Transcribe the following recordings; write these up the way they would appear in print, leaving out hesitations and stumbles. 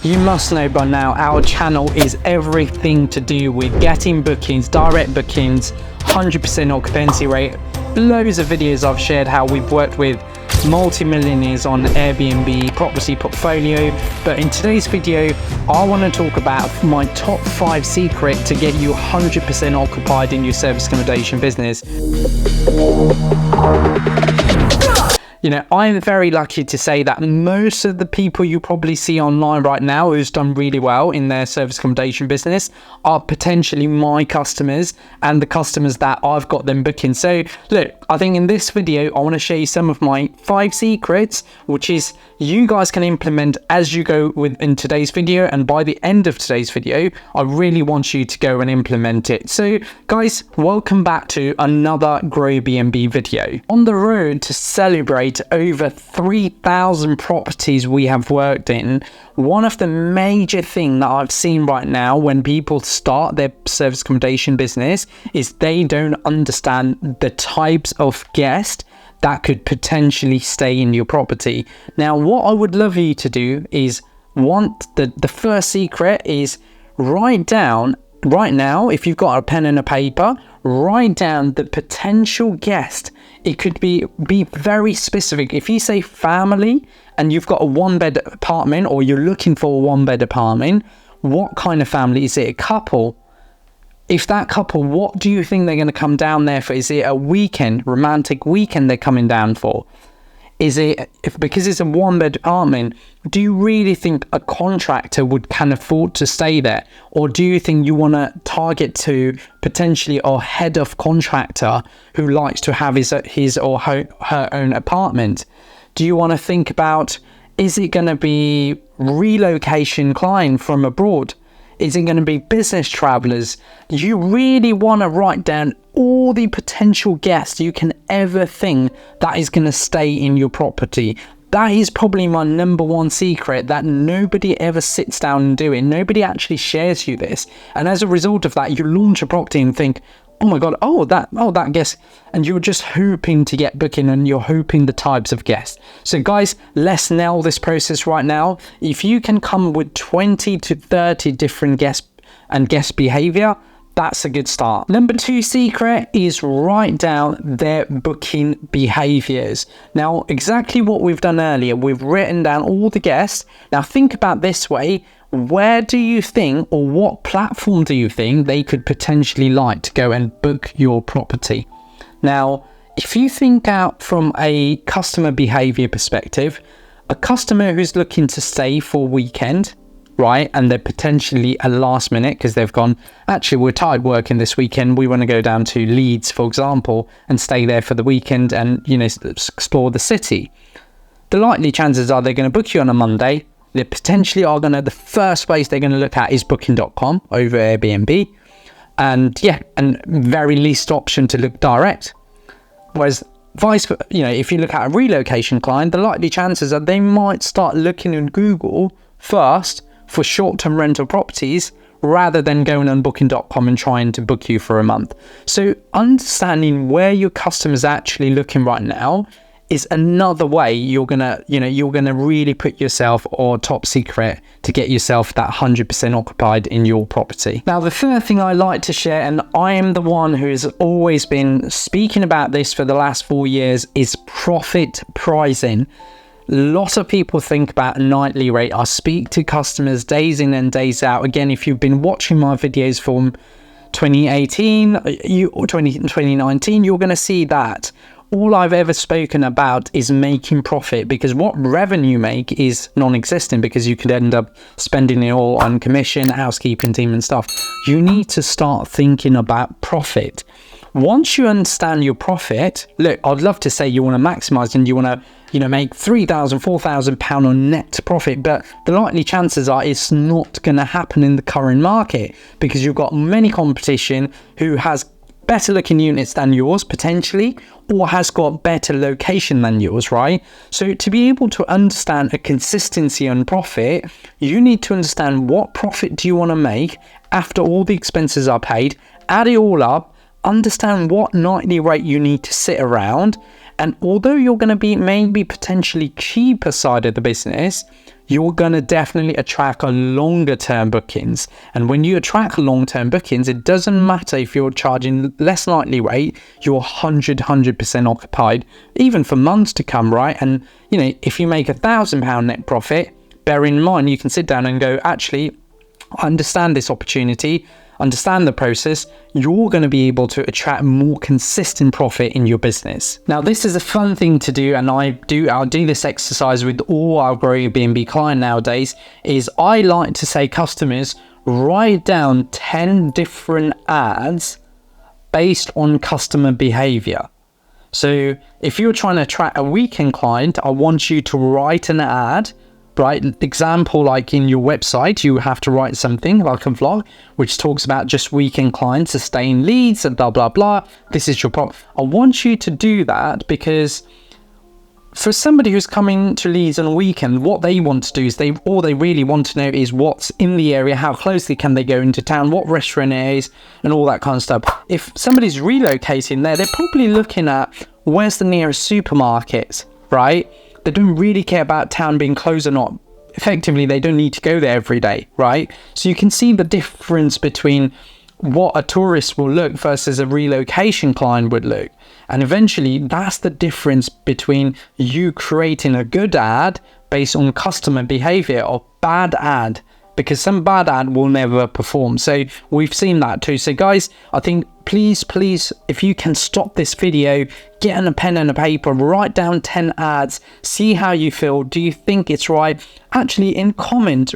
You must know by now our channel is everything to do with getting bookings, direct bookings, 100% occupancy rate. Loads of videos I've shared how we've worked with multi-millionaires on Airbnb property portfolio, but in today's video I want to talk about my top 5 secret to get you 100% occupied in your service accommodation business. You know, I'm very lucky to say that most of the people you probably see online right now who's done really well in their service accommodation business are potentially my customers and the customers that I've got them booking. So look, I think in this video, I want to show you some of my 5 secrets, which is you guys can implement as you go in today's video. And by the end of today's video, I really want you to go and implement it. So guys, welcome back to another GrowYourBnb video. On the road to celebrate over 3,000 properties we have worked in, one of the major things that I've seen right now when people start their service accommodation business is they don't understand the types of guests that could potentially stay in your property. Now, what I would love you to do is the first secret is write down right now, if you've got a pen and a paper, write down the potential guest. It could be very specific. If you say family and you've got a 1-bed apartment or you're looking for a 1-bed apartment, what kind of family? Is it a couple? If that couple, what do you think they're going to come down there for? Is it a weekend, romantic weekend they're coming down for? Is it, because it's a 1-bed apartment, do you really think a contractor can afford to stay there? Or do you think you want to target to potentially a head of contractor who likes to have his or her own apartment? Do you want to think about, is it going to be relocation client from abroad? Is it going to be business travelers? You really want to write down all the potential guests you can ever think that is going to stay in your property. That is probably my number 1 secret that nobody ever sits down and do it. Nobody actually shares you this. And as a result of that, you launch a property and think, oh my God, that guest, and you're just hoping to get booking and you're hoping the types of guests. So guys, let's nail this process right now. If you can come with 20 to 30 different guests and guest behavior, that's a good start. Number 2 secret is write down their booking behaviors. Now, exactly what we've done earlier, we've written down all the guests. Now think about this way. Where do you think, or what platform do you think they could potentially like to go and book your property? Now, if you think out from a customer behavior perspective, a customer who's looking to stay for a weekend, right, and they're potentially a last minute because they've gone, actually we're tired working this weekend, we want to go down to Leeds, for example, and stay there for the weekend and, you know, explore the city. The likely chances are they're going to book you on a Monday. They potentially are the first place they're going to look at is booking.com over Airbnb. And yeah, and very least option to look direct. Whereas if you look at a relocation client, the likely chances are they might start looking in Google first for short-term rental properties rather than going on booking.com and trying to book you for a month. So understanding where your customer's actually looking right now is another way you're gonna really put yourself, or top secret, to get yourself that 100% occupied in your property. Now, the third thing I like to share, and I am the one who's always been speaking about this for the last 4 years, is profit pricing. Lots of people think about a nightly rate. I speak to customers days in and days out. Again, if you've been watching my videos from 2018 or 2019, you're going to see that all I've ever spoken about is making profit, because what revenue you make is non-existent, because you could end up spending it all on commission, housekeeping team and stuff. You need to start thinking about profit. Once you understand your profit, look, I'd love to say you want to maximize and you want to, make £3,000, £4,000 on net profit, but the likely chances are it's not going to happen in the current market, because you've got many competition who has better looking units than yours potentially, or has got better location than yours, right? So to be able to understand a consistency on profit, you need to understand what profit do you want to make after all the expenses are paid, add it all up, understand what nightly rate you need to sit around, And although you're going to be maybe potentially cheaper side of the business, you're going to definitely attract a longer term bookings. And when you attract long-term bookings, it doesn't matter if you're charging less nightly rate, you're 100% occupied, even for months to come, right? And you know, if you make £1,000 net profit, bear in mind, you can sit down and go, actually, I understand this opportunity, understand the process, you're going to be able to attract more consistent profit in your business. Now, this is a fun thing to do, and I'll do this exercise with all our GrowYourBnB clients nowadays, is I like to say, customers, write down 10 different ads based on customer behavior. So if you're trying to attract a weekend client, I want you to write an ad, right? Example, like in your website, you have to write something like a vlog, which talks about just weekend clients, sustain leads and blah, blah, blah. This is your problem. I want you to do that because for somebody who's coming to leads on a weekend, what they want to do is all they really want to know is what's in the area, how closely can they go into town, what restaurant it is, and all that kind of stuff. If somebody's relocating there, they're probably looking at where's the nearest supermarket, right? They don't really care about town being closed or not. Effectively, they don't need to go there every day, right? So you can see the difference between what a tourist will look versus a relocation client would look. And eventually, that's the difference between you creating a good ad based on customer behavior or bad ad, because some bad ad will never perform. So we've seen that too. So guys, I think please, if you can stop this video, get on a pen and a paper, write down 10 ads, see how you feel. Do you think it's right? Actually, in comment,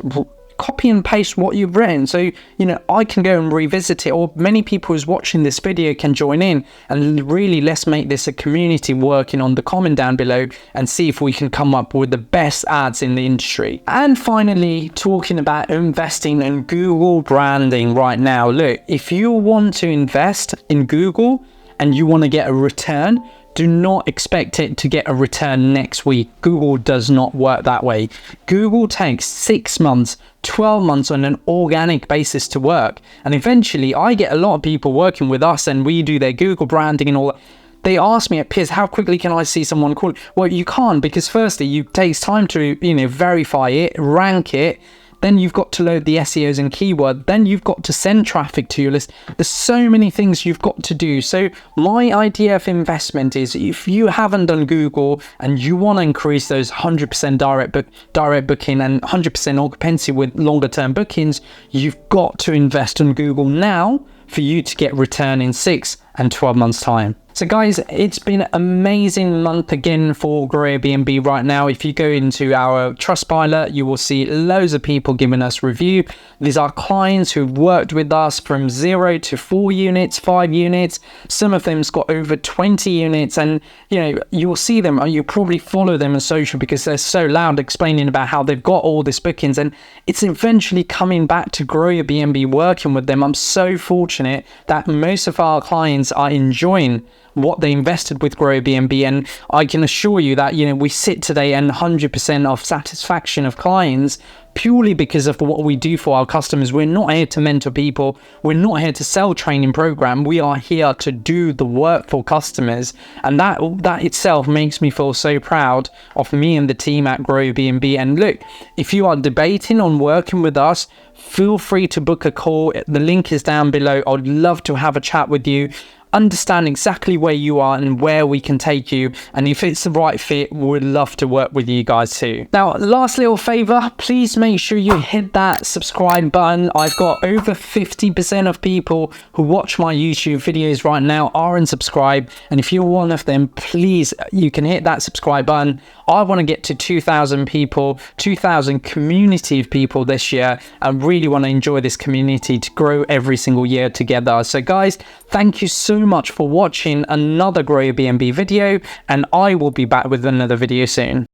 copy and paste what you've written, so you know I can go and revisit it, or many people who's watching this video can join in, and really let's make this a community working on the comment down below and see if we can come up with the best ads in the industry. And finally, talking about investing in Google branding right now. Look, if you want to invest in Google and you want to get a return, do not expect it to get a return next week. Google does not work that way. Google takes 6 months, 12 months on an organic basis to work. And eventually, I get a lot of people working with us and we do their Google branding and all that. They ask me at Piers, how quickly can I see someone call? Well, you can't, because firstly, it takes time to verify it, rank it. Then you've got to load the SEOs and keyword. Then you've got to send traffic to your list. There's so many things you've got to do. So my idea of investment is, if you haven't done Google and you want to increase those 100% direct booking and 100% occupancy with longer term bookings, you've got to invest in Google now for you to get return in 6 and 12 months time. So guys, it's been an amazing month again for GrowYourBnB right now. If you go into our Trustpilot, you will see loads of people giving us review. These are clients who've worked with us from 0 to 4 units, 5 units. Some of them's got over 20 units, and you'll see them, or you probably follow them on social because they're so loud explaining about how they've got all these bookings, and it's eventually coming back to GrowYourBnB working with them. I'm so fortunate that most of our clients are enjoying what they invested with GrowYourBnB, and I can assure you that we sit today and 100% of satisfaction of clients purely because of what we do for our customers. We're not here to mentor people, we're not here to sell training program, we are here to do the work for customers, and that itself makes me feel so proud of me and the team at GrowYourBnB. And look, if you are debating on working with us, feel free to book a call. The link is down below. I'd love to have a chat with you, understand exactly where you are and where we can take you, and if it's the right fit, we'd love to work with you guys too. Now, last little favor, please make sure you hit that subscribe button. I've got over 50% of people who watch my YouTube videos right now are unsubscribed, and if you're one of them, please, you can hit that subscribe button. I want to get to 2,000 people, 2,000 community of people this year. I really want to enjoy this community to grow every single year together. So guys, thank you so much for watching another GrowYourBnB video, and I will be back with another video soon.